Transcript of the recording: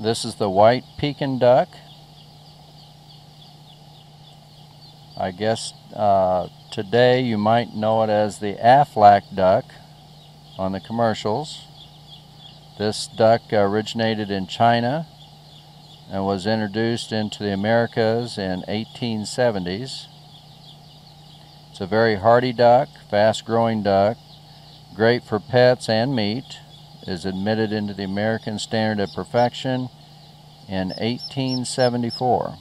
This is the White Pekin duck. I guess today you might know it as the AFLAC duck on the commercials. This duck originated in China and was introduced into the Americas in 1870s. It's a very hardy duck, fast-growing duck, great for pets and meat. Is admitted into the American Standard of Perfection in 1874.